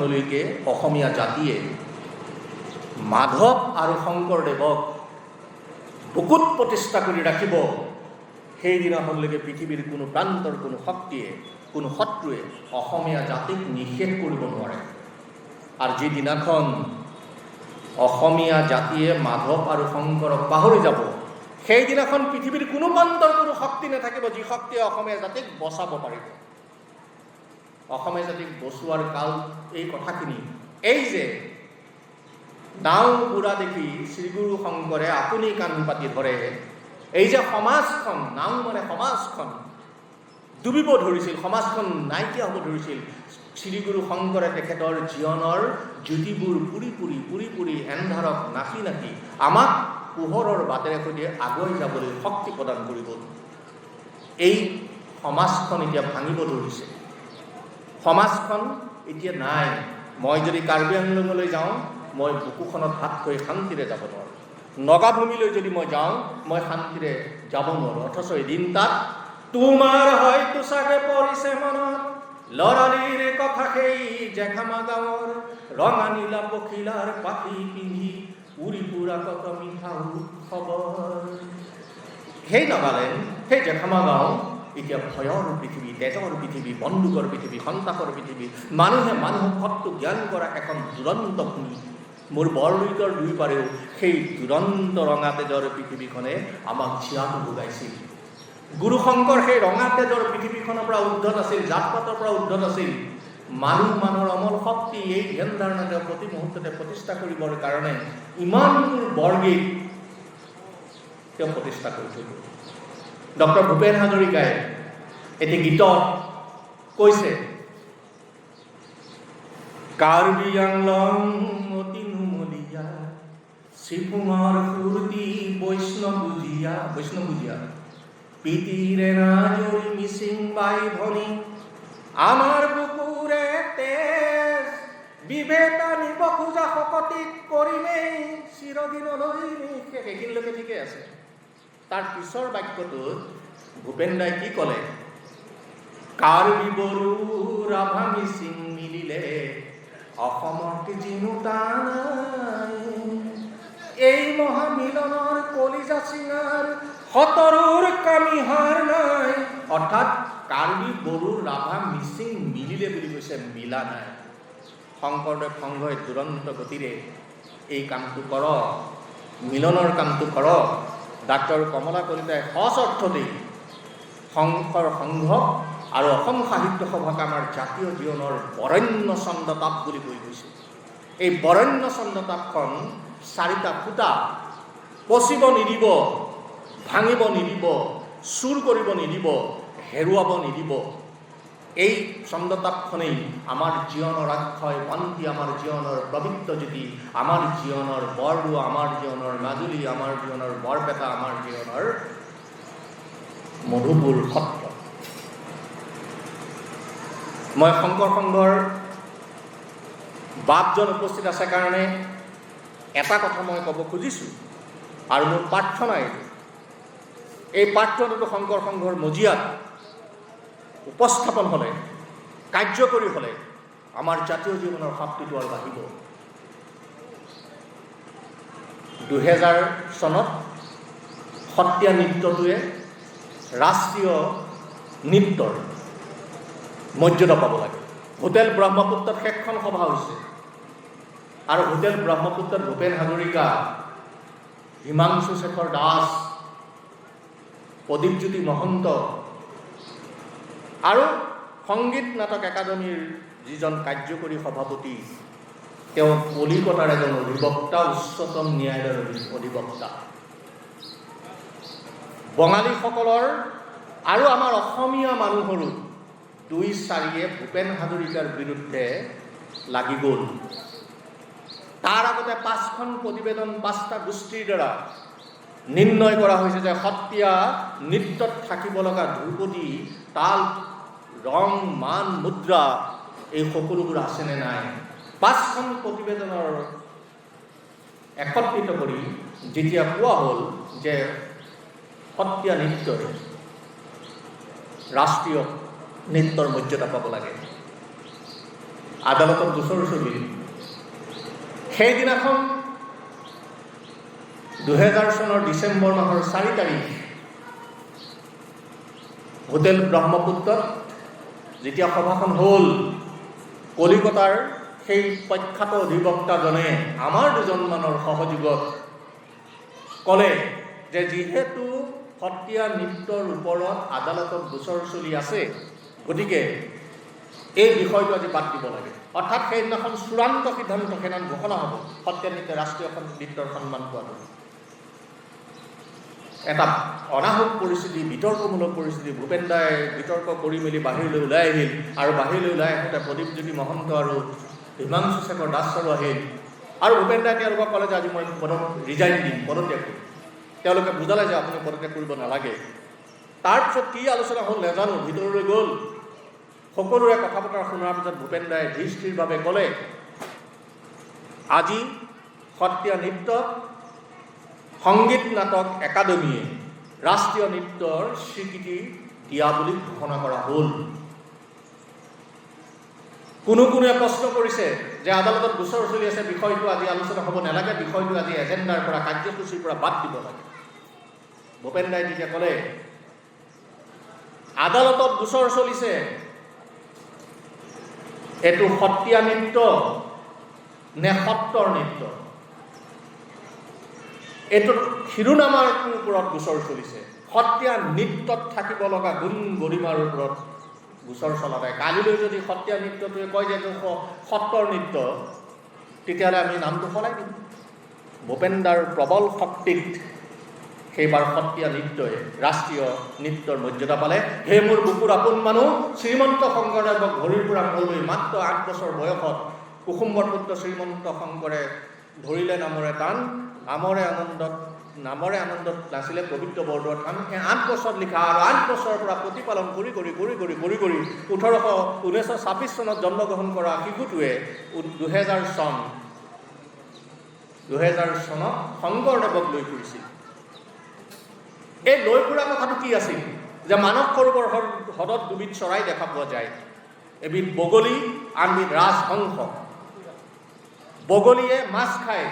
লৈকে অসমীয়া জাতিয়ে মাধৱ আৰু শংকৰদেৱক বুকুত প্ৰতিষ্ঠা কৰি ৰাখিব, সেইদিনাখনলৈকে পৃথিৱীৰ কোনো প্ৰান্তৰ কোনো শক্তিয়ে, কোনো শত্ৰুৱে অসমীয়া জাতিক নিষেধ কৰিব নোৱাৰে। আৰু যিদিনাখন অসমীয়া জাতিয়ে মাধৱ আৰু শংকৰক পাহৰি যাব, সেইদিনাখন পৃথিৱীৰ কোনো প্ৰান্তৰ কোনো শক্তি নাথাকিব যি শক্তিয়ে অসমীয়া জাতিক বচাব পাৰিব। অসমীয়া জাতিক বচোৱাৰ কাল এই কথাখিনি, এই যে নাও বুঢ়া দেখি শ্ৰীগুৰু শংকৰে আপুনি কাণ পাতি ধৰে, এই যে সমাজখন, নাও মানে সমাজখন ডুবিব ধৰিছিল, সমাজখন নাইকিয়া হ'ব ধৰিছিল, শ্ৰীগুৰু শংকৰে তেখেতৰ জীৱনৰ জ্যোতিবোৰ পুৰি পুৰি এন্ধাৰক নাকি নাকি আমাক পোহৰৰ বাটেৰে সৈতে আগুৱাই যাবলৈ শক্তি প্ৰদান কৰিব। এই সমাজখন এতিয়া ভাঙিব ধৰিছে, সমাজখন এতিয়া নাই। মই যদি কাৰ্বি আংলঙলৈ যাওঁ, মই বুকুখনত হাত থৈ শান্তিৰে যাব নোৱাৰোঁ। নগাভূমিলৈ যদি মই যাওঁ, মই শান্তিৰে যাব নোৱাৰোঁ। অথচ এদিন তাত তোমাৰ হয়তো চাগে পৰিছে মনত লৰালিৰ কথা, সেই জেখামা গাঁৱৰ ৰঙা নীলা পখিলাৰ পাখি পিন্ধি উৰি ফুৰা কত মিঠা খবৰ। সেই নাগালেণ্ড, সেই জেখামা গাঁও এতিয়া ভয়ৰ পৃথিৱী, তেজৰ পৃথিৱী, বন্দুকৰ পৃথিৱী, সন্তাসৰ পৃথিৱী, মানুহে মানুহক শত্ৰু জ্ঞান কৰা এখন দুৰন্ত ভূমি। মোৰ বৰলুইতৰ দুই পাৰেও সেই দুৰন্ত ৰঙা তেজৰ পৃথিৱীখনে আমাক জীয়াটো ভোগাইছিল। গুৰু শংকৰ সেই ৰঙা তেজৰ পৃথিৱীখনৰ পৰা উদ্ধত আছিল, জাতপাতৰ পৰা উদ্ধত আছিল। মানুহৰ অমল শক্তি এই ধ্যান ধাৰণা তেওঁ প্ৰতি মুহূৰ্ততে প্ৰতিষ্ঠা কৰিবৰ কাৰণে ইমানবোৰ বৰগীত তেওঁ প্ৰতিষ্ঠা কৰি থৈ গ'ল। ডক্টৰ ভূপেন হাজৰিকাই এটি গীতত কৈছে, কাৰ্বি আংলং অতি নুমলীয়া, চিপুঙৰ ফূৰ্তি বৈষ্ণৱুজীয়া, পিতিৰে নাজৰি মিচিং বাই ভনী, আমাৰ বুকুৰে তেজ বিভেতা নিব খোজা শকতিক কৰিমেই চিৰদিনলৈ নিষেধ। এইখিনিলৈকে ঠিকে আছে। তাৰ পিছৰ বাক্যটোত ভূপেন দাই কি ক'লে? কাৰ্বি বড়ো ৰাভা মিচিং মিলিলে অসমত জিনো টান, এই মহামিলনৰ কলিজা চিঙাৰ সতৰৰ কামিহাৰ নাই। অৰ্থাৎ কাৰ্বি বড়ো ৰাভা মিচিং মিলিলে বুলি কৈছে, মিলা নাই। শংকৰদেৱ সংঘই দুৰন্ত গতিৰে এই কামটো কৰক, মিলনৰ কামটো কৰক। ডাক্তৰ কমলা কলিতাই সঁচ অৰ্থতেই শংকৰ সংঘক আৰু অসম সাহিত্য সভাক আমাৰ জাতীয় জীৱনৰ বৰেণ্য চন্দ্ৰতাপ বুলি কৈ গৈছে। এই বৰেণ্য চন্দ্ৰতাপখন চাৰিটা খুঁটা পচিব নিদিব, ভাঙিব নিদিব, চুৰ কৰিব নিদিব, হেৰুৱাব নিদিব। এই চন্দ্ৰতাপখনেই আমাৰ জীৱনৰ অক্ষয় বন্তি, আমাৰ জীৱনৰ পবিত্ৰ জ্যোতি, আমাৰ জীৱনৰ বৰদোৱা, আমাৰ জীৱনৰ মাজুলী, আমাৰ জীৱনৰ বৰপেটা, আমাৰ জীৱনৰ মধুপুৰ সত্ৰ। মই শংকৰ সংঘৰ বাপজন উপস্থিত আছে কাৰণে এটা কথা মই ক'ব খুজিছোঁ, আৰু মোৰ প্ৰাৰ্থনা এই প্ৰাৰ্থনাটো শংকৰ সংঘৰ মজিয়াত উপস্থাপন হ'লে, কাৰ্যকৰী হ'লে আমাৰ জাতীয় জীৱনৰ শক্তিটো আৰু বাঢ়িব। 2000 চনত সত্ৰীয়া নৃত্যটোৱে ৰাষ্ট্ৰীয় নৃত্যৰ মৰ্যাদা পাব লাগে। হোটেল ব্ৰহ্মপুত্ৰত শেষখন সভা হৈছে, আৰু হোটেল ব্ৰহ্মপুত্ৰত ভূপেন হাজৰিকা, হিমাংশু শেখৰ দাস, প্ৰদীপজ্যোতি মহন্ত আৰু সংগীত নাটক একাডেমীৰ যিজন কাৰ্যকৰী সভাপতি, তেওঁ কলিকতাৰ এজন অধিবক্তা, উচ্চতম ন্যায়ালয়ৰ অধিবক্তা। বঙালীসকলৰ আৰু আমাৰ অসমীয়া মানুহৰো 2-4য়ে ভূপেন হাজৰিকাৰ বিৰুদ্ধে লাগি গ'ল। তাৰ আগতে 5খন প্ৰতিবেদন 5টা গোষ্ঠীৰ দ্বাৰা নিৰ্ণয় কৰা হৈছে যে সত্ৰীয়া নৃত্যত থাকিব লগা ধ্ৰুপদী, তাল, ৰং, মান, মুদ্ৰা এই সকলোবোৰ আছেনে নাই। 5খন প্ৰতিবেদনৰ একত্ৰিত কৰি যেতিয়া কোৱা হ'ল যে সত্ৰীয়া নৃত্যই ৰাষ্ট্ৰীয় নৃত্যৰ মৰ্যাদা পাব লাগে, আদালতত গোচৰ চলিল। সেইদিনাখন 2000 চনৰ ডিচেম্বৰ মাহৰ 4 তাৰিখ হোটেল ব্ৰহ্মপুত্ৰত যেতিয়া সভাখন হ'ল, কলিকতাৰ সেই প্ৰখ্যাত অধিবক্তাজনে আমাৰ দুজনমানৰ সহযোগত ক'লে যে যিহেতু সত্ৰীয়া নৃত্যৰ ওপৰত আদালতত গোচৰ চলি আছে, গতিকে এই বিষয়টো আজি বাদ দিব লাগে। অৰ্থাৎ সেইদিনাখন চূড়ান্ত সিদ্ধান্ত সেইদিনাখন ঘোষণা হ'ব সত্ৰীয়া নৃত্য ৰাষ্ট্ৰীয় নৃত্যৰ সন্মান পোৱাটো। এটা অনাহুক পৰিস্থিতি, বিতৰ্কমূলক পৰিস্থিতি। ভূপেন দাই বিতৰ্ক কৰি মেলি বাহিৰলৈ ওলাই আহিল, আৰু বাহিৰলৈ ওলাই আহোঁতে প্ৰদীপজ্যোতি মহন্ত আৰু হিমাংশু শেখৰ দাসৰো আহিল, আৰু ভূপেন দাই তেওঁলোকক ক'লে যে আজি মই ৰিজাইন দিম, পদত্যাগ কৰিম। তেওঁলোকে বুজালে যে আপুনি পদত্যাগ কৰিব নালাগে। তাৰপিছত কি আলোচনা হ'ল নাজানো, ভিতৰলৈ গ'ল। সকলোৰে কথা বতৰা শুনাৰ পিছত ভূপেন দাই ধীৰ স্থিৰভাৱে ক'লে, আজি সত্ৰীয়া নৃত্য সংগীত নাটক একাডেমীয়ে ৰাষ্ট্ৰীয় নৃত্যৰ স্বীকৃতি দিয়া বুলি ঘোষণা কৰা হ'ল। কোনোৱে প্ৰশ্ন কৰিছে যে আদালতত গোচৰ চলি আছে, বিষয়টো আজি আলোচনা হ'ব নালাগে, বিষয়টো আজি এজেণ্ডাৰ পৰা, কাৰ্যসূচীৰ পৰা বাদ দিব লাগে। ভূপেন দাই তেতিয়া ক'লে, আদালতত গোচৰ চলিছে, এইটো সত্ৰীয়া নৃত্য নে সত্ৰৰ নৃত্য, এইটো শিৰোনামাটোৰ ওপৰত গোচৰ চলিছে। সত্ৰীয়া নৃত্যত থাকিব লগা গুণ গৰিমাৰ ওপৰত গোচৰ চলা নাই। কালিলৈ যদি সত্ৰীয়া নৃত্যটোৱে কয় যে এইটো সত্ৰৰ নৃত্য, তেতিয়াহ'লে আমি নামটো সলাই দিম। ভূপেন দাৰ প্ৰবল শক্তিত সেইবাৰ সত্ৰীয়া নৃত্যই ৰাষ্ট্ৰীয় নৃত্যৰ মৰ্যাদা পালে। সেই মোৰ বুকুৰ আপোন মানুহ শ্ৰীমন্ত শংকৰদেৱক ভৰিৰ পৰা মূৰলৈ মাত্ৰ 8 বছৰ বয়সত কুসুম্বৰ পুত্ৰ শ্ৰীমন্ত শংকৰে ধৰিলে নামৰে টান, নামৰে আনন্দত নাছিলে পবিত্ৰ বৰদোৱাৰ থান। 8 বছৰত লিখা, আৰু 8 বছৰৰ পৰা প্ৰতিপালন কৰি 1926 চনত জন্মগ্ৰহণ কৰা শিশুটোৱে 2000 চনত শংকৰদেৱক লৈ ফুৰিছিল। এই লৈ ফুৰা কথাটো কি আছিল? যে মানস সৰোবৰ হ্ৰদত দুবিধ চৰাই দেখা পোৱা যায়, এবিধ বগলী, আনবিধ ৰাজহংস। বগলীয়ে মাছ খায়,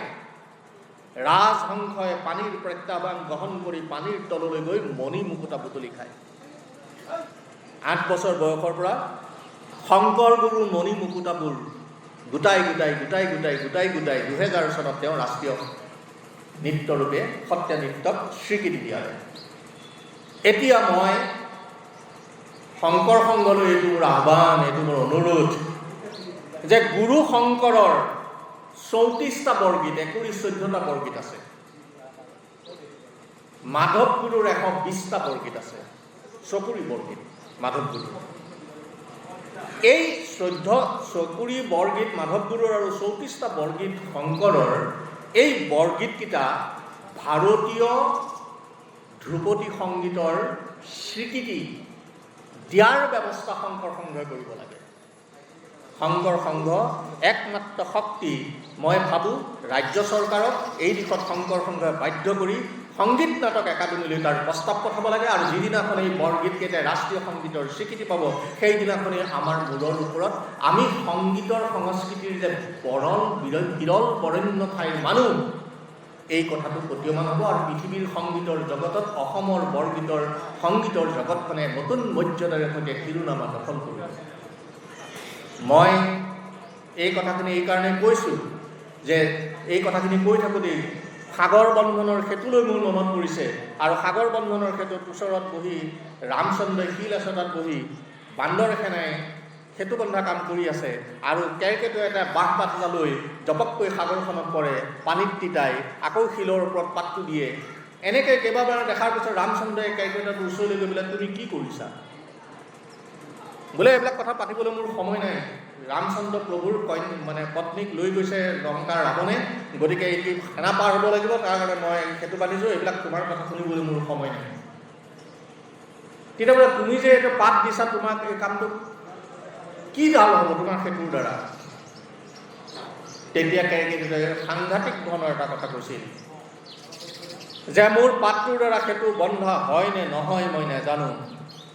ৰাজহংসই পানীৰ প্ৰত্যাহ্বান গ্ৰহণ কৰি পানীৰ তললৈ গৈ মণি মুকুতা বুটলি খায়। 8 বছৰ বয়সৰ পৰা শংকৰ গুৰুৰ মণি মুকুতাবোৰ গোটাই 2000 চনত তেওঁ ৰাষ্ট্ৰীয় নৃত্যৰূপে সত্ৰীয়া নৃত্যক স্বীকৃতি দিয়ালে। এতিয়া মই শংকৰ সংঘলৈ এইটো মোৰ আহ্বান, এইটো মোৰ অনুৰোধ যে গুৰু শংকৰৰ 34টা বৰগীত, 14-14টা বৰগীত আছে। মাধৱ গুৰুৰ 120টা বৰগীত আছে, চকুৰি বৰগীত মাধৱ গুৰু। এই 14 চকুৰি বৰগীত মাধৱ গুৰুৰ আৰু 34টা বৰগীত শংকৰৰ, এই বৰগীতকেইটা ভাৰতীয় ধ্ৰুপদী সংগীতৰ স্বীকৃতি দিয়াৰ ব্যৱস্থা শংকৰ সংঘই কৰিব লাগে। শংকৰ সংঘ একমাত্ৰ শক্তি। মই ভাবোঁ ৰাজ্য চৰকাৰক এই দিশত শংকৰ সংঘই বাধ্য কৰি সংগীত নাটক একাডেমীলৈ তাৰ প্ৰস্তাৱ পঠাব লাগে, আৰু যিদিনাখন এই বৰগীতকেইটাই ৰাষ্ট্ৰীয় সংগীতৰ স্বীকৃতি পাব, সেইদিনাখনেই আমাৰ মূৰৰ ওপৰত আমি সংগীতৰ সংস্কৃতিৰ যে বিৰল বৰেণ্য ঠাইৰ মানুহ, এই কথাটো প্ৰতীয়মান হ'ব, আৰু পৃথিৱীৰ সংগীতৰ জগতত অসমৰ বৰগীতৰ সংগীতৰ জগতখনে নতুন মৰ্যাদাৰে সৈতে শিৰোনামা দখল কৰিব। মই এই কথাখিনি এইকাৰণে কৈছোঁ যে এই কথাখিনি কৈ থাকোঁতেই সাগৰ বন্ধনৰ সেতুলৈ মোৰ মনত পৰিছে, আৰু সাগৰ বন্ধনৰ সেতুৰ ওচৰত বহি ৰামচন্দ্ৰই শিল এচটাত বহি বান্দৰ সেনাই সেতু বন্ধা কাম কৰি আছে, আৰু কেৰ্কেটুৱাই এটা বাঁহ পাত এটা লৈ জপককৈ সাগৰখনত পৰে, পানীত তিতাই আকৌ শিলৰ ওপৰত পাতটো দিয়ে। এনেকৈ কেইবাবাৰ দেখাৰ পিছত ৰামচন্দ্ৰই কেৰ্কেটুৱাটোৰ ওচৰলৈ গৈ বোলে, তুমি কি কৰিছা? বোলে এইবিলাক কথা পাতিবলৈ মোৰ সময় নাই। ৰামচন্দ্ৰ প্ৰভুৰ পত্নীক লৈ গৈছে লংকাৰ ৰাৱণে, গতিকে এই সেনা পাৰ হ'ব লাগিব, তাৰ কাৰণে মই সেতু বান্ধিছোঁ, এইবিলাক তোমাৰ কথা শুনিবলৈ মোৰ সময় নাই। তেতিয়া বোলে তুমি যে এইটো পাত দিছা, তোমাক এই কামটো কি ভাল হ'ব তোমাৰ সেতুৰ দ্বাৰা? তেতিয়া কেৰ্কেটুৱাই সাংঘাতিক ধৰণৰ এটা কথা কৈছিল যে মোৰ পাতটোৰ দ্বাৰা সেতু বন্ধা হয় নে নহয় মই নাজানো,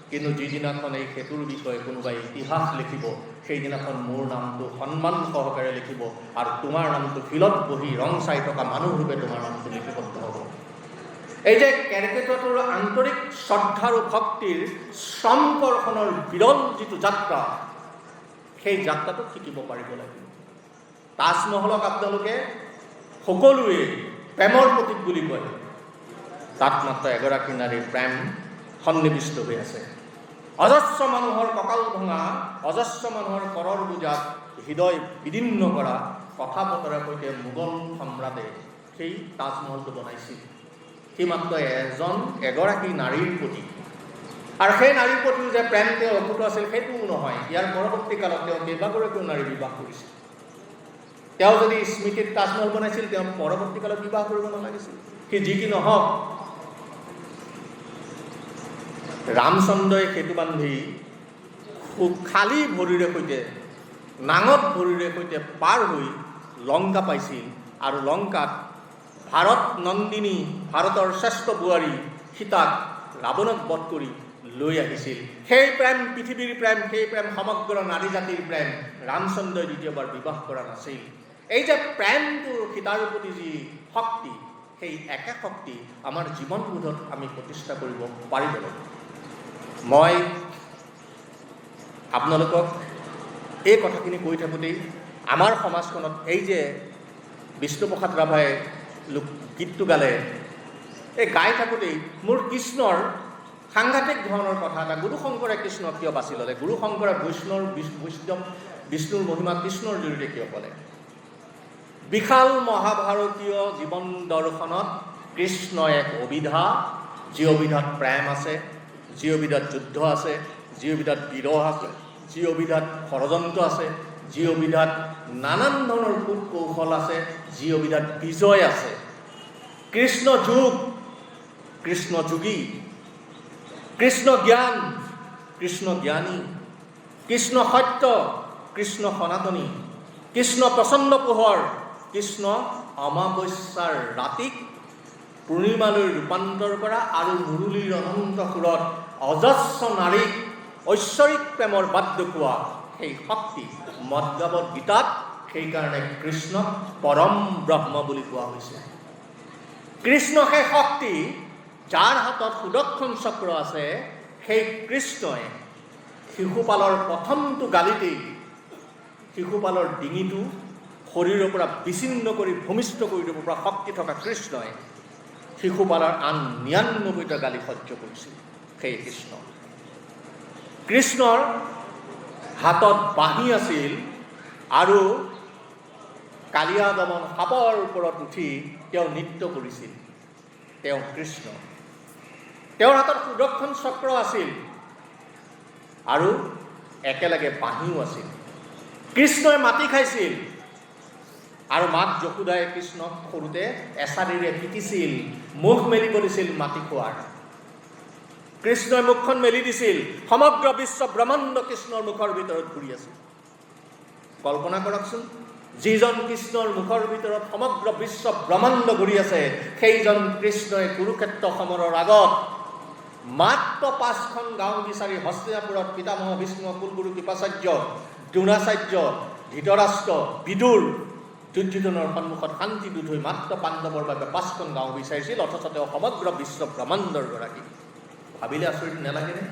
কিন্তু যিদিনাখন এই সেতুৰ বিষয়ে কোনোবাই ইতিহাস লিখিব, সেইদিনাখন মোৰ নামটো সন্মান সহকাৰে লিখিব আৰু তোমাৰ নামটো শিলত বহি ৰং চাই থকা মানুহৰূপে তোমাৰ নামটো লিপিবদ্ধ হ'ব। এই যে কেৰকেটুৱাটোৰ আন্তৰিক শ্ৰদ্ধা আৰু ভক্তিৰ সম্পৰ্ষণৰ বিৰল যিটো যাত্ৰা, সেই যাত্ৰাটো শিকিব পাৰিব লাগিব। তাজমহলক আপোনালোকে সকলোৱে প্ৰেমৰ প্ৰতীক বুলি কয়, তাত মাত্ৰ এগৰাকী নাৰীৰ প্ৰেম সন্নিৱিষ্ট হৈ আছে। অজস্ৰ মানুহৰ কঁকাল ভঙা, অজস্ৰ মানুহৰ কৰৰ বোজাত হৃদয় বিদীৰ্ণ কৰা কথা বতৰাৰ সৈতে মোগল সম্ৰাটে সেই তাজমহলটো বনাইছিল। সি মাত্ৰ এগৰাকী নাৰীৰ প্ৰতীক। আৰু সেই নাৰীৰ প্ৰতিও যে প্ৰেম তেওঁ অকুত আছিল সেইটোও নহয়। ইয়াৰ পৰৱৰ্তী কালত তেওঁ কেইবাগৰাকীও নাৰী বিবাহ কৰিছিল। তেওঁ যদি স্মৃতিত তাজমহল বনাইছিল, তেওঁ পৰৱৰ্তী কালত বিবাহ কৰিব নালাগিছিল। সি যি কি নহওক, ৰামচন্দ্ৰই সেতু বান্ধি খালী ভৰিৰে সৈতে, নাঙত ভৰিৰে সৈতে পাৰ হৈ লংকা পাইছিল। আৰু লংকাত ভাৰত নন্দিনী, ভাৰতৰ শ্ৰেষ্ঠ বোৱাৰী সীতাক ৰাৱণক বধ কৰি লৈ আহিছিল। সেই প্ৰেম পৃথিৱীৰ প্ৰেম, সেই প্ৰেম সমগ্ৰ নাৰী জাতিৰ প্ৰেম। ৰামচন্দ্ৰই দ্বিতীয়বাৰ বিবাহ কৰা নাছিল। এই যে প্ৰেমটোৰ সীতাৰ প্ৰতি যি শক্তি, সেই একে শক্তি আমাৰ জীৱনবোধত আমি প্ৰতিষ্ঠা কৰিব পাৰিব লাগিব। মই আপোনালোকক এই কথাখিনি কৈ থাকোঁতেই আমাৰ সমাজখনত এই যে বিষ্ণুপ্ৰসাদ ৰাভাই গীতটো গালে, এই গাই থাকোঁতেই মোৰ কৃষ্ণৰ সাংঘাতিক ধৰণৰ কথা এটা, গুৰু শংকৰে কৃষ্ণক কিয় বাছি ল'লে, গুৰু শংকৰে বিষ্ণুৰ মহিমা কৃষ্ণৰ জৰিয়তে কিয় ক'লে। বিশাল মহাভাৰতীয় জীৱন দৰ্শনত কৃষ্ণ এক অবিধা, যি অবিধাত প্ৰেম আছে, যি অবিধাত যুদ্ধ আছে, যি অবিধাত বিৰহ আছে, যি অবিধাত ষড়যন্ত্ৰ আছে, যি অবিধাত নানান ধৰণৰ কূট কৌশল আছে, যি অবিধাত বিজয় আছে। কৃষ্ণ যুগ, কৃষ্ণ যোগী, কৃষ্ণ জ্ঞান, কৃষ্ণ জ্ঞানী, কৃষ্ণ সত্য, কৃষ্ণ সনাতনী, কৃষ্ণ প্ৰচণ্ড পোহৰ, কৃষ্ণ অমাৱস্যাৰ ৰাতিক পূৰ্ণিমালৈ ৰূপান্তৰ কৰা আৰু মুৰুলীৰ অনন্ত সুৰত অজস্ৰ নাৰীক ঐশ্বৰিক প্ৰেমৰ বাট দেখুওৱা সেই শক্তি মদগাৱত গীতাত। সেইকাৰণে কৃষ্ণক পৰম ব্ৰহ্ম বুলি কোৱা হৈছে। কৃষ্ণ সেই শক্তি, যাৰ হাতত সুদৰ্শন চক্ৰ আছে। সেই কৃষ্ণই শিশুপালৰ প্ৰথমটো গালিতেই শিশুপালৰ ডিঙিটো শৰীৰৰ পৰা বিচ্ছিন্ন কৰি ভূমিষ্ঠ কৰি দিব পৰা শক্তি থকা কৃষ্ণই শিশুপালৰ আন ৯৯টা গালি সহ্য কৰিছিল। সেই কৃষ্ণ, কৃষ্ণৰ হাতত বাঁহী আছিল আৰু কালিয়া দমন সাপৰ ওপৰত উঠি তেওঁ নৃত্য কৰিছিল। তেওঁ কৃষ্ণ, তেওঁৰ হাতত সুদৰ্শন চক্ৰ আছিল আৰু একেলগে বাঁহীও আছিল। কৃষ্ণই মাটি খাইছিল আৰু মাক যশোদাই কৃষ্ণক সৰুতে এচাৰিৰে পিটিছিল, মুখ মেলিব দিছিল মাটি খোৱাৰ। কৃষ্ণই মুখখন মেলি দিছিল। সমগ্ৰ বিশ্ব ব্ৰহ্মাণ্ড কৃষ্ণৰ মুখৰ ভিতৰত ঘূৰি আছিল। কল্পনা কৰকচোন, যিজন কৃষ্ণৰ মুখৰ ভিতৰত সমগ্ৰ বিশ্ব ব্ৰহ্মাণ্ড ঘূৰি আছে, সেইজন কৃষ্ণই কুৰুক্ষেত্ৰ সমৰৰ আগত মাত্ৰ 5খন গাঁও বিচাৰি হস্তিনাপুৰত পিতামহ ভীষ্ম, কুলগুৰু কৃপাচাৰ্য, দ্ৰোণাচাৰ্য, ধৃতৰাষ্ট্ৰ, বিদুৰ, দুৰ্যোধনৰ সন্মুখত শান্তিদূত হৈ মাত্ৰ পাণ্ডৱৰ বাবে 5খন গাঁও বিচাৰিছিল। অথচ তেওঁ সমগ্ৰ বিশ্ব ব্ৰহ্মাণ্ডৰ গৰাকী। ভাবিলে আচৰিত নালাগেনে?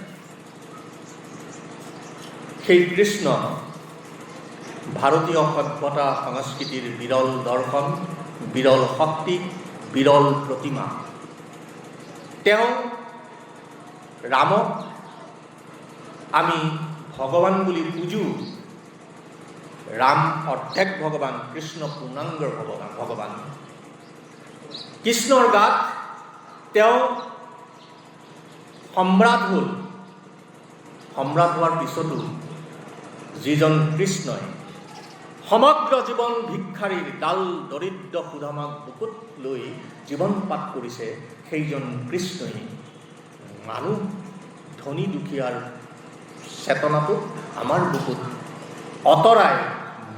সেই কৃষ্ণ ভাৰতীয় সভ্যতা সংস্কৃতিৰ বিৰল দৰ্শন, বিৰল শক্তি, বিৰল প্ৰতিমা। তেওঁ ৰামক আমি ভগৱান বুলি বুজো। ৰাম অৰ্ধেক ভগৱান, কৃষ্ণ পূৰ্ণাংগৰ ভগৱান। কৃষ্ণৰ গাত তেওঁ সম্ৰাট হ'ল। সম্ৰাট হোৱাৰ পিছতো যিজন কৃষ্ণই সমগ্ৰ জীৱন ভিক্ষাৰীৰ ডাল দৰিদ্ৰ সুধামাক বুকুত লৈ জীৱন পাত কৰিছে, সেইজন কৃষ্ণই মানুহ ধনী দুখীয়াৰ চেতনাটো আমাৰ বুকুত অতৰাই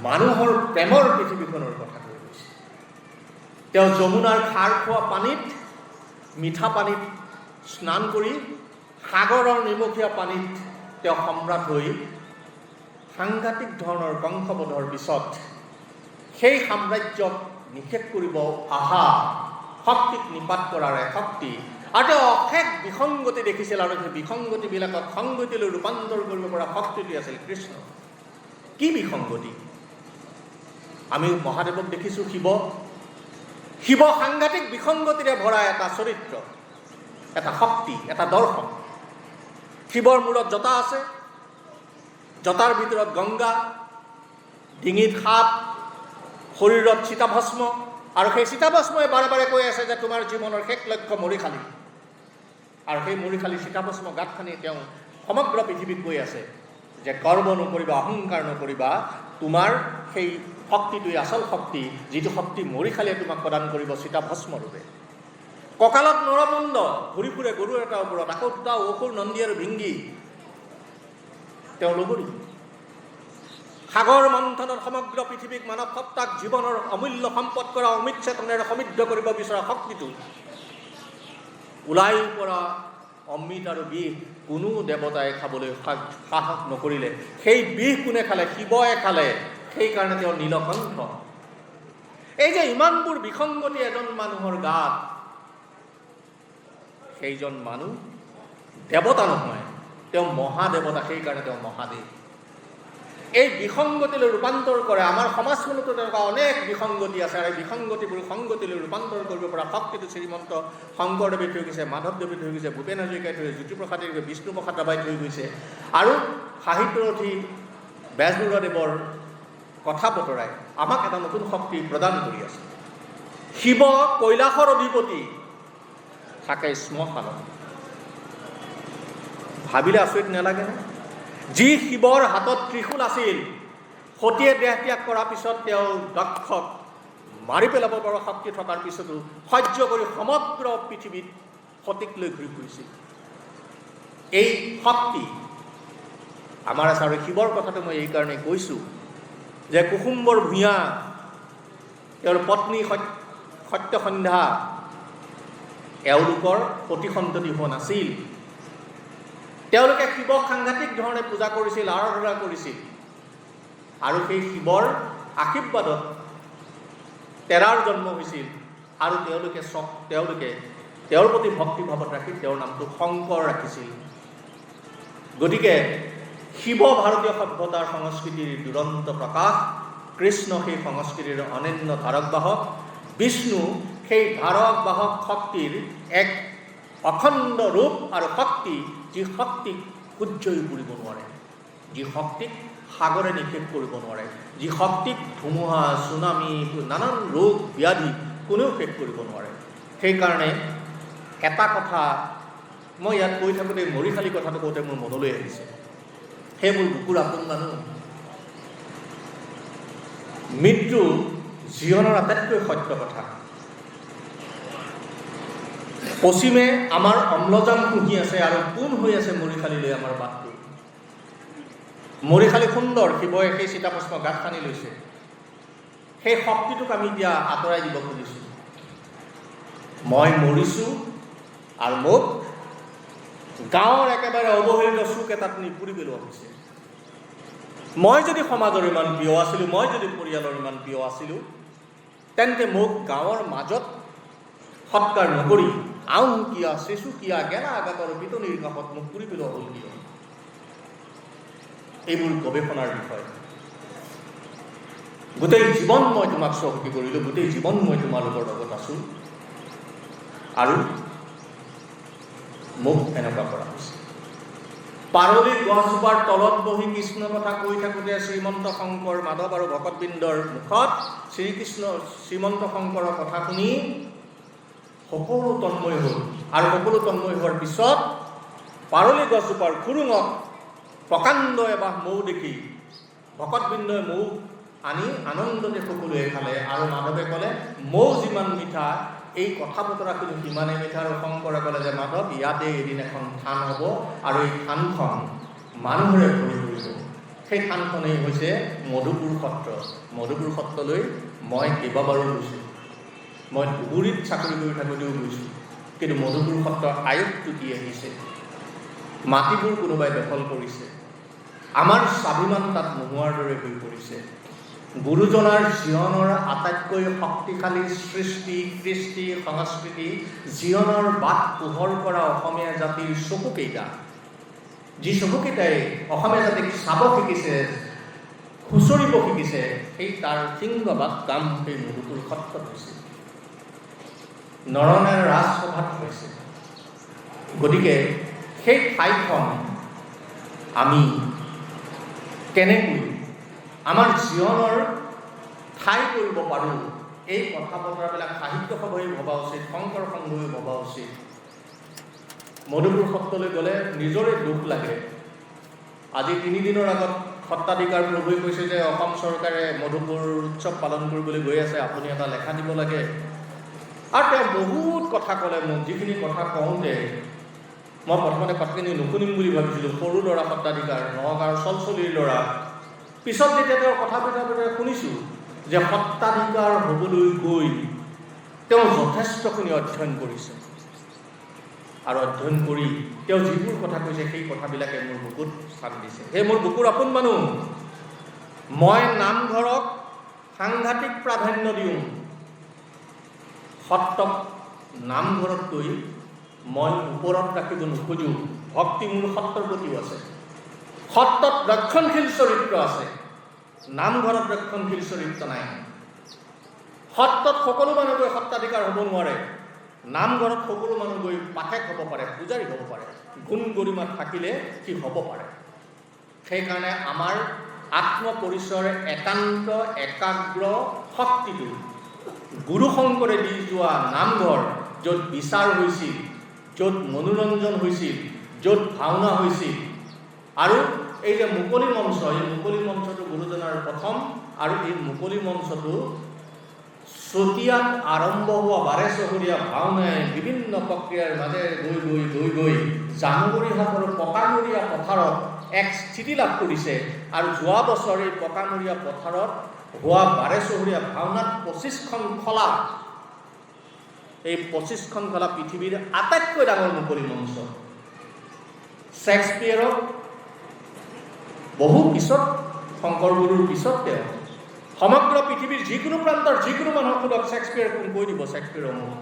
মানুহৰ প্ৰেমৰ পৃথিৱীখনৰ কথা কৈ গৈছে। তেওঁ যমুনাৰ খাৰ খোৱা পানীত, মিঠা পানীত স্নান কৰি সাগৰৰ নিমখীয়া পানীত তেওঁ সম্ৰাট হৈ সাংঘাতিক ধৰণৰ বংশবধৰ পিছত সেই সাম্ৰাজ্যক নিষেধ কৰিব অহা শক্তিক নিপাত কৰাৰে শক্তি আৰু তেওঁ অশেষ বিসংগতি দেখিছিল আৰু সেই বিসংগতিবিলাকক সংগতিলৈ ৰূপান্তৰ কৰিব পৰা শক্তিটি আছিল কৃষ্ণ। কি বিসংগতি? আমি মহাদেৱক দেখিছোঁ শিৱ সাংঘাতিক বিসংগতিৰে ভৰা এটা চৰিত্ৰ, এটা শক্তি, এটা দৰ্শন। শিৱৰ মূৰত জটা আছে, জটাৰ ভিতৰত গংগা, ডিঙিত সাপ, শৰীৰত চিতাভস্ম, আৰু সেই চিতাভস্মই বাৰে বাৰে কৈ আছে যে তোমাৰ জীৱনৰ শেষ লক্ষ্য মৰিশালী। আৰু সেই মৰিশালী চিতাভস্ম গাঁত খানি তেওঁ সমগ্ৰ পৃথিৱীত কৈ আছে যে গৰ্ব নকৰিবা, অহংকাৰ নকৰিবা, তোমাৰ সেই শক্তিটোৱে আচল শক্তি, যিটো শক্তি মৰিশালীয়ে তোমাক প্ৰদান কৰিব চিতাভস্মৰূপে। কঁকালত নৰমুণ্ড, ঘূৰি ফুৰে গৰুৰ এটাৰ ওপৰত, আকৌ দুটা অসুৰ নন্দী আৰু ভিংগী, তেওঁ লগৰী। সাগৰ মন্থনত সমগ্ৰ পৃথিৱীক মানৱ সত্তাক জীৱনৰ অমূল্য সম্পদ কৰা অমিত চেতনেৰে সমৃদ্ধ কৰিব বিচৰা শক্তিটো ওলাই পৰা অমৃত আৰু বিষ কোনো দেৱতাই খাবলৈ সাহস নকৰিলে। সেই বিষ কোনে খালে? শিৱই খালে। সেইকাৰণে তেওঁ নীলকণ্ঠ। এই যে ইমানবোৰ বিসংগতি এজন মানুহৰ গাত, সেইজন মানুহ দেৱতা নহয়, তেওঁ মহাদেৱতা। সেইকাৰণে তেওঁ মহাদেৱ। এই বিসংগতিলৈ ৰূপান্তৰ কৰে। আমাৰ সমাজখনতো তেনেকুৱা অনেক বিসংগতি আছে, আৰু এই বিসংগতিবোৰ সংগতিলৈ ৰূপান্তৰ কৰিব পৰা শক্তিটো শ্ৰীমন্ত শংকৰদেৱে থৈ গৈছে, মাধৱদেৱে থৈ গৈছে, ভূপেন হাজৰিকাই থৈ গৈছে, জ্যোতিপ্ৰসাদে থৈ গৈছে, বিষ্ণুপ্ৰসাদ ৰাভাই থৈ গৈছে, আৰু সাহিত্যৰথী বেজবৰুৱাদেৱৰ কথা বতৰাই আমাক এটা নতুন শক্তি প্ৰদান কৰি আছে। শিৱ কৈলাসৰ অধিপতি, থাকে শ্মশানত। ভাবিলে আচৰিত নালাগেনে? যি শিৱৰ হাতত ত্ৰিশূল আছিল, সতীয়ে দেহ ত্যাগ কৰাৰ পিছত তেওঁ দক্ষক মাৰি পেলাব পৰা শক্তি থকাৰ পিছতো সহ্য কৰি সমগ্ৰ পৃথিৱীত সতীক লৈ ঘূৰি ফুৰিছিল। এই শক্তি আমাৰ আছে। আৰু শিৱৰ কথাটো মই এইকাৰণে কৈছোঁ যে কুসুম্বৰ ভূঞা, তেওঁৰ পত্নী সত্যসন্ধ্যা, এওঁলোকৰ সতী সন্ততি হোৱা নাছিল। তেওঁলোকে শিৱক সাংঘাতিক ধৰণে পূজা কৰিছিল, আৰাধনা কৰিছিল, আৰু সেই শিৱৰ আশীৰ্বাদত তেৰাৰ জন্ম হৈছিল। আৰু তেওঁলোকে তেওঁৰ প্ৰতি ভক্তিভাৱত ৰাখি তেওঁৰ নামটো শংকৰ ৰাখিছিল। গতিকে শিৱ ভাৰতীয় সভ্যতাৰ সংস্কৃতিৰ দুৰন্ত প্ৰকাশ, কৃষ্ণ সেই সংস্কৃতিৰ অনন্য ধাৰক বাহক, বিষ্ণু সেই ধাৰক বাহক শক্তিৰ এক অখণ্ড ৰূপ আৰু শক্তি, যি শক্তিক সূৰ্যই পুৰিব নোৱাৰে, যি শক্তিক সাগৰে নিক্ষেপ কৰিব নোৱাৰে, যি শক্তিক ধুমুহা, চুনামি, নানান ৰোগ ব্যাধি কোনেও শেষ কৰিব নোৱাৰে। সেইকাৰণে এটা কথা মই ইয়াত কৈ থাকোঁতে মৰিশালী কথাটো কওঁতে মোৰ মনলৈ আহিছে। সেই মোৰ বুকুৰ আপোন মানুহ, মৃত্যু জীৱনৰ আটাইতকৈ সত্য কথা। পশ্চিমে আমাৰ অম্লজান শুহি আছে আৰু পোন হৈ আছে মৰিশালীলৈ আমাৰ বাটটো। মৰিশালী সুন্দৰ, শিৱই সেই চিতাভস্ম গাঁত খানি লৈছে। সেই শক্তিটোক আমি এতিয়া আঁতৰাই দিব খুজিছোঁ। মই মৰিছোঁ আৰু মোক গাঁৱৰ একেবাৰে অৱহেলিত চুক এটাত নি পুৰি পেলোৱা হৈছে। মই যদি সমাজৰ ইমান প্ৰিয় আছিলোঁ, মই যদি পৰিয়ালৰ ইমান প্ৰিয় আছিলোঁ, তেন্তে মোক গাঁৱৰ মাজত সৎকাৰ নকৰি আউকিয়া, চেচুকীয়া, গেলা আঘাতৰ পিটনিৰ কাষত মোক পুৰি পেলোৱা হ'ল কিয়? এইবোৰ গৱেষণাৰ বিষয়। গোটেই জীৱন মই তোমাক চহকী কৰিলোঁ, গোটেই জীৱন মই তোমালোকৰ লগত আছোঁ, আৰু মোক এনেকুৱা কৰা হৈছে। পাৰলি গছজোপাৰ তলত বহি কৃষ্ণ কথা কৈ থাকোঁতে শ্ৰীমন্ত শংকৰ, মাধৱ আৰু ভকতবৃন্দৰ মুখত শ্ৰীমন্ত শংকৰৰ কথা শুনি সকলো তন্ময় হ'ল। আৰু সকলো তন্ময় হোৱাৰ পিছত পাৰলি গছজোপাৰ খুৰুঙত প্ৰকাণ্ড এবাহ মৌ দেখি ভকতবৃন্দই মৌ আনি আনন্দতে সকলোৱে খালে। আৰু মাধৱে ক'লে, মৌ যিমান মিঠা, এই কথা বতৰাখিনি সিমানে মিঠা। আৰু শংকৰে ক'লে যে মাধৱ, ইয়াতে এদিন এখন থান হ'ব, আৰু এই থানখন মানুহৰে ভৰি পৰিব। সেই থানখনেই হৈছে মধুপুৰ সত্ৰ। মধুপুৰ সত্ৰলৈ মই কেইবাবাৰো গৈছোঁ। মই ধুবুৰীত চাকৰি কৰি থাকোঁতেও গৈছোঁ, কিন্তু মধুপুৰ সত্ৰৰ আয়ুসটো কি আহিছে। মাটিবোৰ কোনোবাই দখল কৰিছে, আমাৰ স্বাভিমান তাত নোহোৱাৰ দৰে হৈ পৰিছে। গুৰুজনাৰ জীৱনৰ আটাইতকৈ শক্তিশালী সৃষ্টি, কৃষ্টি, সংস্কৃতি, জীৱনৰ বাট পোহৰ কৰা অসমীয়া জাতিৰ চকুকেইটা, যি চকুকেইটাই অসমীয়া জাতিক চাব শিকিছে, খুচৰিব শিকিছে, সেই তাৰ সিংহবাদ কাম সেই মধুপুৰ সত্ৰত হৈছে, নৰনাৰায়ণ ৰাজসভাত হৈছে। গতিকে সেই ঠাইখন আমি কেনেকৈ আমাৰ জীৱনৰ ঠাই কৰিব পাৰোঁ, এই কথা বতৰাবিলাক সাহিত্য সভাই ভবা উচিত, শংকৰ সংঘই ভবা উচিত। মধুপুৰ সত্ৰলৈ গ'লে নিজৰে দুখ লাগে। আজি 3 দিনৰ আগত সত্ৰাধিকাৰ প্ৰভুৱে কৈছে যে অসম চৰকাৰে মধুপুৰ উৎসৱ পালন কৰিবলৈ গৈ আছে, আপুনি এটা লেখা দিব লাগে। আৰু তেওঁ বহুত কথা ক'লে মোক, যিখিনি কথা কওঁতে মই প্ৰথমতে কথাখিনি নুশুনিম বুলি ভাবিছিলোঁ। সৰু ল'ৰা সত্ৰাধিকাৰ, নগাঁৱৰ চলচলিৰ ল'ৰা। পিছত যেতিয়া তেওঁৰ কথা শুনিছোঁ যে সত্ৰাধিকাৰ হ'বলৈ গৈ তেওঁ যথেষ্টখিনি অধ্যয়ন কৰিছে, আৰু অধ্যয়ন কৰি তেওঁ যিবোৰ কথা কৈছে সেই কথাবিলাকে মোৰ বুকুত স্থান দিছে। সেই মোৰ বুকুৰ আপোন মানুহ, মই নামঘৰক সাংঘাতিক প্ৰাধান্য দিওঁ। সত্ৰক নামঘৰতকৈ মই ওপৰত ৰাখিব নোখোজোঁ। ভক্তি মোৰ সত্ৰৰ প্ৰতিও আছে, সত্ৰত ৰক্ষণশীল চৰিত্ৰ আছে, নামঘৰত ৰক্ষণশীল চৰিত্ৰ নাই। সত্ৰত সকলো মানুহ গৈ সত্ৰাধিকাৰ হ'ব নোৱাৰে, নামঘৰত সকলো মানুহ গৈ পাঠক হ'ব পাৰে, পূজাৰী হ'ব পাৰে, গুণ গৰিমাত থাকিলে সি হ'ব পাৰে। সেইকাৰণে আমাৰ আত্মপৰিচয়ৰ একান্ত একাগ্ৰ শক্তিটো গুৰু শংকৰে দি যোৱা নামঘৰ, য'ত বিচাৰ হৈছিল, য'ত মনোৰঞ্জন হৈছিল, য'ত ভাওনা হৈছিল, আৰু এই যে মুকলি মঞ্চ, এই মুকলি মঞ্চটো গুৰুজনাৰ প্ৰথম, আৰু এই মুকলি মঞ্চটো চতিয়াত আৰম্ভ হোৱা 12 চহৰীয়া ভাওনাই বিভিন্ন প্ৰক্ৰিয়াৰ মাজেৰে গৈ জানুৱাৰীহাটৰ পকামূৰীয়া পথাৰত এক স্থিতি লাভ কৰিছে। আৰু যোৱা বছৰ এই পকামূৰীয়া পথাৰত হোৱা 12 চহৰীয়া ভাওনাত 25খন খলা, এই 25খন খলা পৃথিৱীৰ আটাইতকৈ ডাঙৰ মুকলি মঞ্চ। শ্বেক্সপিয়েৰক বহু পিছত, শংকৰ গুৰুৰ পিছত তেওঁ সমগ্ৰ পৃথিৱীৰ যিকোনো প্ৰান্তৰ যিকোনো মানুহক সোধক শ্বেক্সপিয়েৰ কোন, কৈ দিব শ্বেক্সপিয়েৰ অমুক।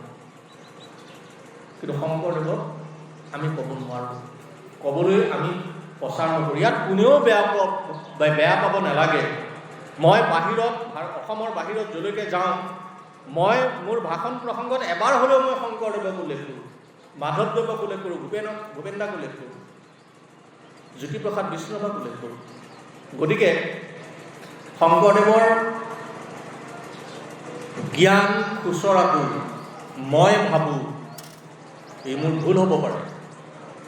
কিন্তু শংকৰদেৱক আমি ক'ব নোৱাৰোঁ, ক'বলৈ আমি প্ৰচাৰ নকৰোঁ। ইয়াত কোনেও বেয়া পাব নালাগে। মই বাহিৰত, অসমৰ বাহিৰত যলৈকে যাওঁ, মই মোৰ ভাষণ প্ৰসংগত এবাৰ হ'লেও মই শংকৰদেৱক উল্লেখ কৰোঁ, মাধৱদেৱক উল্লেখ কৰোঁ, ভূপেন দাক উল্লেখ কৰোঁ, জ্যোতিপ্ৰসাদ বিষ্ণুক উল্লেখ কৰোঁ। গতিকে শংকৰদেৱৰ জ্ঞান খুচৰাটো মই ভাবোঁ এই মোৰ ভুল হ'ব পাৰে,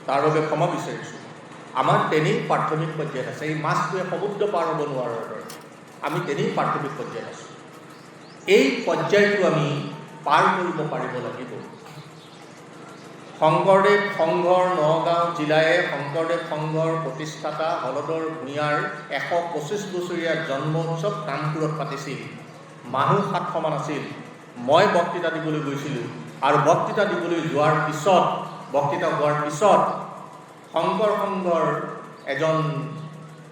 তাৰ বাবে ক্ষমা বিচাৰিছোঁ। আমাৰ তেনেই প্ৰাথমিক পৰ্যায়ত আছে, এই মাছটোৱে সমুদ্ৰ পাৰ হ'ব নোৱাৰাৰ দৰে আমি তেনেই প্ৰাথমিক পৰ্যায়ত আছোঁ। এই পৰ্যায়টো আমি পাৰ কৰিব পাৰিব লাগিব। শংকৰদেৱ সংঘৰ নগাঁও জিলায়ে শংকৰদেৱ সংঘৰ প্ৰতিষ্ঠাতা হলধৰ ভূঞাৰ 125 বছৰীয়া জন্মোৎসৱ কামপুৰত পাতিছিল। মানুহ 700 মান আছিল। মই বক্তৃতা দিবলৈ গৈছিলোঁ, আৰু বক্তৃতা দিবলৈ যোৱাৰ পিছত, বক্তৃতা হোৱাৰ পিছত শংকৰ সংঘৰ এজন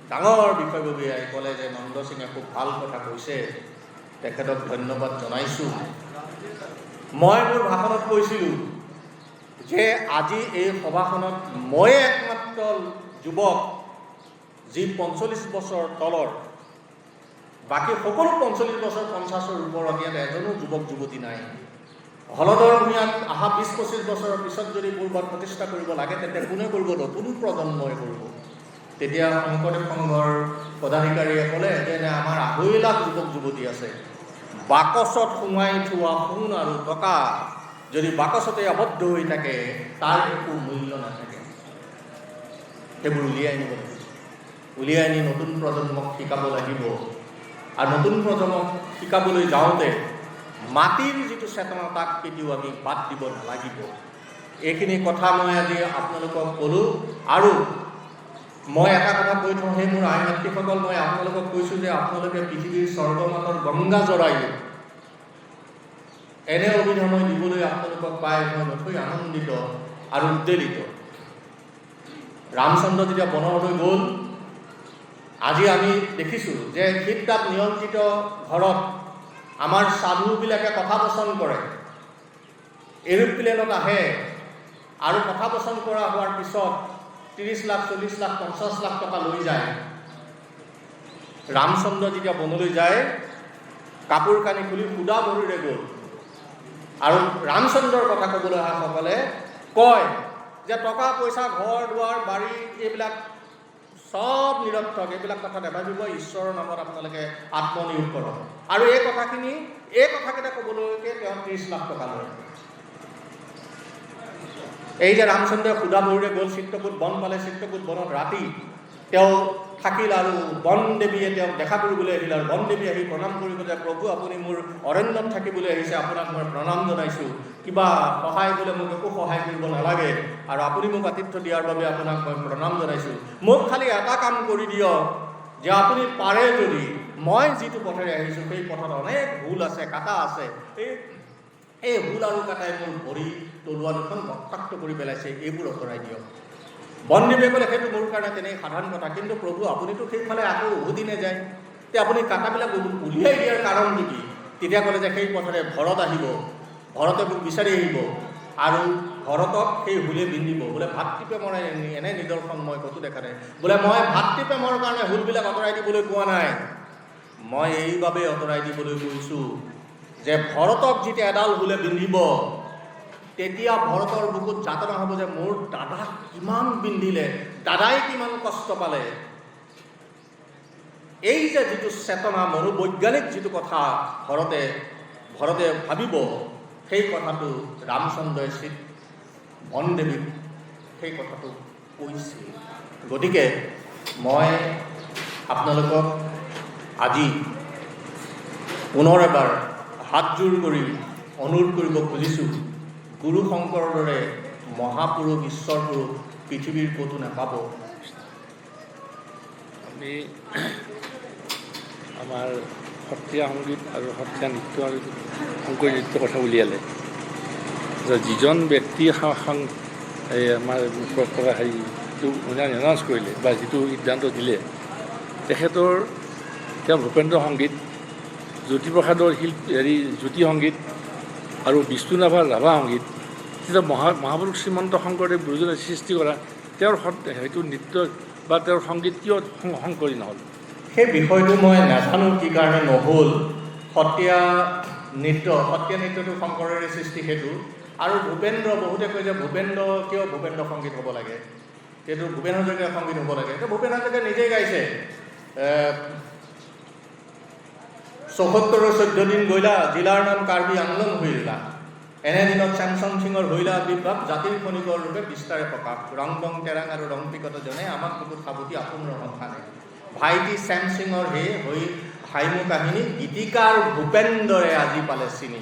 ডাঙৰ বিষয়ববীয়াই ক'লে যে নন্দ সিঙে খুব ভাল কথা কৈছে, তেখেতক ধন্যবাদ জনাইছোঁ। মই মোৰ ভাষণত কৈছিলোঁ যে আজি এই সভাখনত ময়ে একমাত্ৰ যুৱক যি 45 বছৰ তলৰ, বাকী সকলো 45 বছৰ 50ৰ ওপৰত, ইয়াত এজনো যুৱক যুৱতী নাই। হলধৰ ভূঞাক অহা 20-25 বছৰৰ পিছত যদি পূৰ্বত প্ৰতিষ্ঠা কৰিব লাগে, তেতিয়া কোনে কৰিব? নতুন প্ৰজন্মই কৰিব। তেতিয়া শংকৰদেৱ সংঘৰ পদাধিকাৰীয়ে ক'লে যে আমাৰ 2.5 লাখ যুৱক যুৱতী আছে, বাকচত সোমাই থোৱা সোণ আৰু টকা যদি বাকচতে আবদ্ধ হৈ থাকে, তাৰ একো মূল্য নাথাকে। সেইবোৰ উলিয়াই আনিব লাগিব, উলিয়াই আনি নতুন প্ৰজন্মক শিকাব লাগিব। আৰু নতুন প্ৰজন্মক শিকাবলৈ যাওঁতে মাটিৰ যিটো চেতনা, তাক কেতিয়াও আমি বাদ দিব নালাগিব। এইখিনি কথা মই আজি আপোনালোকক ক'লোঁ। আৰু মই এটা কথা কৈ থওঁ, সেই মোৰ আই মাতৃসকল, মই আপোনালোকক কৈছোঁ যে আপোনালোকে পৃথিৱীৰ স্বৰ্গমাতৰ গংগা জৰায়ু এনে অভিধানয় দিবলৈ আপোনালোকক পাই মই নথৈ আনন্দিত আৰু উদ্বেলিত। ৰামচন্দ্ৰ যেতিয়া বনলৈ গ'ল, আজি আমি দেখিছোঁ যে শীত তাপ নিয়ন্ত্ৰিত ঘৰত আমাৰ সাধুবিলাকে কথা বচন কৰে, এৰোপ্লেনত আহে আৰু কথা বচন কৰা হোৱাৰ পিছত 30 লাখ 40 লাখ 50 লাখ টকা লৈ যায়। ৰামচন্দ্ৰ যেতিয়া বনলৈ যায় কাপোৰ কানি খুলি সুদা ভৰিৰে গ'ল। আৰু ৰামচন্দ্ৰৰ কথা ক'বলৈ অহাসকলে কয় যে টকা পইচা ঘৰ দুৱাৰ বাৰী এইবিলাক সব নিৰৰ্থক, এইবিলাক কথা নাভাবিব, ঈশ্বৰৰ নামত আপোনালোকে আত্মনিয়োগ কৰক। আৰু এই কথাকেইটা ক'বলৈকে তেওঁ 30 লাখ টকা লয়। এই যে ৰামচন্দ্ৰই সুদা ভৰিৰে গ'ল, চিত্ৰকূট বন পালে, চিত্ৰকূট বনত ৰাতি তেওঁ থাকিল আৰু বন দেৱীয়ে তেওঁক দেখা কৰিবলৈ আহিল। আৰু বন দেৱী আহি প্ৰণাম কৰিব যে প্ৰভু আপুনি মোৰ অৰণ্যত থাকিবলৈ আহিছে, আপোনাক মই প্ৰণাম জনাইছোঁ, কিবা সহায় কৰিলে মোক একো সহায় কৰিব নালাগে, আৰু আপুনি মোক আতিথ্য দিয়াৰ বাবে আপোনাক মই প্ৰণাম জনাইছোঁ। মোক খালি এটা কাম কৰি দিয়ক যে আপুনি পাৰে যদি মই যিটো পথেৰে আহিছোঁ সেই পথত অনেক ভুল আছে, কাটা আছে, এই ভুল আৰু কাটাই মোৰ ভৰি তলুৱা দুখন ৰক্তাক্ত কৰি পেলাইছে, এইবোৰ আঁতৰাই দিয়ক। বনদেৱে ক'লে সেইটো মোৰ কাৰণে তেনে সাধাৰণ কথা, কিন্তু প্ৰভু আপুনিতো সেইফালে আকৌ উভতিনে যায়, তে আপুনি কাটাবিলাক উলিয়াই দিয়াৰ কাৰণ নেকি? তেতিয়া ক'লে যে সেই পথেৰে ভৰত আহিব, ভৰতে মোক বিচাৰি আহিব আৰু ভৰতক সেই হুলে বিন্ধিব। বোলে ভাতৃপ্ৰেমৰ এনে নিদৰ্শন মই ক'তো দেখা নাই। বোলে মই ভাতৃপ্ৰেমৰ কাৰণে হুলবিলাক আঁতৰাই দিবলৈ কোৱা নাই, মই এইবাবে আঁতৰাই দিবলৈ কৈছোঁ যে ভৰতক যেতিয়া এডাল হুলে বিন্ধিব তেতিয়া ভৰতৰ বুকুত যাতনা হ'ব যে মোৰ দাদাক কিমান বিন্ধিলে, দাদাই কিমান কষ্ট পালে। এই যে যিটো চেতনা, মনোবৈজ্ঞানিক যিটো কথা ভৰতে ভাবিব, সেই কথাটো ৰামচন্দ্ৰই বনদেৱীক সেই কথাটো কৈছিল। গতিকে মই আপোনালোকক আজি পুনৰ এবাৰ হাতযোৰ কৰি অনুৰোধ কৰিব খুজিছোঁ, গুৰু শংকৰৰ দৰে মহাপুৰুষ, ঈশ্বৰ পুৰুষ পৃথিৱীৰ ক'তো নাপাব। আমি আমাৰ সত্ৰীয়া সংগীত আৰু সত্ৰীয়া নৃত্য আৰু শংকৰী নৃত্যৰ কথা উলিয়ালে, যিজন ব্যক্তিয়ে আমাৰ পৰা হেৰিটো এনাউন্স কৰিলে বা যিটো সিদ্ধান্ত দিলে, তেওঁ ভূপেন্দ্ৰ সংগীত, জ্যোতিপ্ৰসাদৰ জ্যোতি সংগীত আৰু বিষ্ণুৰাভাৰ ৰাভা সংগীত, তেতিয়া মহাপুৰুষ শ্ৰীমন্ত শংকৰদেৱ গুৰুজনে সৃষ্টি কৰা তেওঁৰ সেইটো নৃত্য বা তেওঁৰ সংগীত কিয় শংকৰী নহ'ল? সেই বিষয়টো মই নাজানো কি কাৰণে নহ'ল। সত্ৰীয়া নৃত্যটো শংকৰৰে সৃষ্টি সেইটো। আৰু বহুতে কয় যে কিয় ভূপেন্দ্ৰ সংগীত হ'ব লাগে, সেইটো ভূপেন হাজৰিকাৰ সংগীত হ'ব লাগে। সেইটো ভূপেন হাজৰিকাই নিজেই গাইছে, ৭৪ দিন গইলা, জিলাৰ নাম কাৰ্বি আংলং হইলা, এনে দিনত চেমচং সিঙৰ হইলা বিভাগ, জাতিৰ খনিকৰ ৰূপে বিস্তাৰে প্ৰকাশ, ৰং দং তেৰাং আৰু ৰং পিকত জনে আমাক বুকুত সাৱতি আপোন ৰং খানে, ভাইটি চেমচিঙৰ হৈ হাইমু কাহিনী, গীতিকাৰ ভূপেন্দ্ৰৰে আজি পালে চিনি।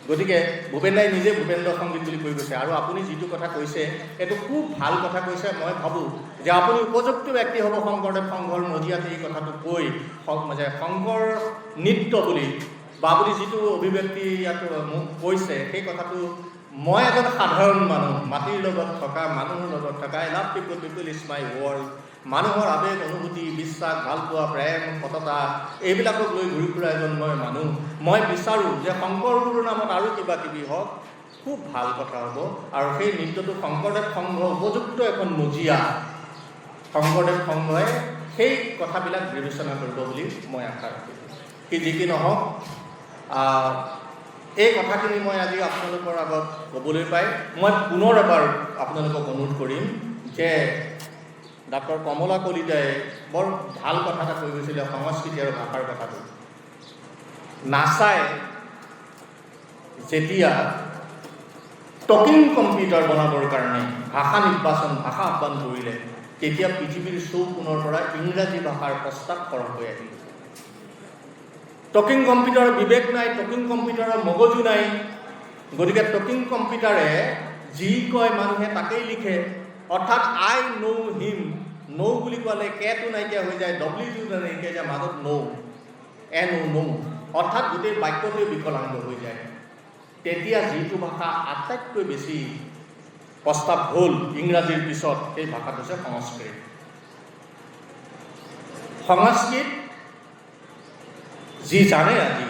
গতিকে ভূপেন্দ্ৰাই নিজে ভূপেন্দ্ৰ সংগীত বুলি কৈ গৈছে। আৰু আপুনি যিটো কথা কৈছে এইটো খুব ভাল কথা কৈছে। মই ভাবোঁ যে আপুনি উপযুক্ত ব্যক্তি হ'ব শংকৰদেৱ সংঘৰ মজিয়াত এই কথাটো কৈ যে শংকৰ নৃত্য বুলি বা আপুনি যিটো অভিব্যক্তি ইয়াত মোক কৈছে সেই কথাটো, মই এজন সাধাৰণ মানুহ, মাটিৰ লগত থকা, মানুহৰ লগত থকা, I love people is my world, মানুহৰ আৱেগ, অনুভূতি, বিশ্বাস, ভালপোৱা, প্ৰেম, সততা এইবিলাকক লৈ ঘূৰি ফুৰা এজন মানুহ। মই বিচাৰোঁ যে শংকৰ গুৰুৰ নামত আৰু কিবা কিবি হওক, খুব ভাল কথা হ'ব। আৰু সেই নৃত্যটো শংকৰদেৱ সংঘ উপযুক্ত এখন মজিয়া, শংকৰদেৱ সংঘই সেই কথাবিলাক বিবেচনা কৰিব বুলি মই আশা ৰাখোঁ। কি যি কি নহওক, এই কথাখিনি মই আজি আপোনালোকৰ আগত ক'বলৈ পাই মই পুনৰ এবাৰ আপোনালোকক অনুৰোধ কৰিম যে ডক্টৰ কমলা কলিতাই বৰ ভাল কথা এটা কৈ গৈছিলে সংস্কৃতি আৰু ভাষাৰ কথাটো। নাছাই যেতিয়া টকিং কম্পিউটাৰ বনাবৰ কাৰণে ভাষা আহ্বান কৰিলে, তেতিয়া পৃথিৱীৰ চৌকোণৰ পৰা ইংৰাজী ভাষাৰ প্ৰস্তাৱ সৰহকৈ আহিল। টকিং কম্পিউটাৰৰ বিবেক নাই, টকিং কম্পিউটাৰৰ মগজু নাই। গতিকে টকিং কম্পিউটাৰে যি কয় মানুহে তাকেই লিখে। অৰ্থাৎ আই নৌ হিম, নৌ বুলি ক'লে কেটো নাইকিয়া হৈ যায়, ডব্লিউটো নাইকিয়া যায়, মাজত নৌ, অৰ্থাৎ গোটেই বাক্যটোৱে বিকলাংগ হৈ যায়। তেতিয়া যিটো ভাষা আটাইতকৈ বেছি প্ৰস্তাৱ হ'ল ইংৰাজীৰ পিছত সেই ভাষাটো হৈছে সংস্কৃত। সংস্কৃত যি জানে আজি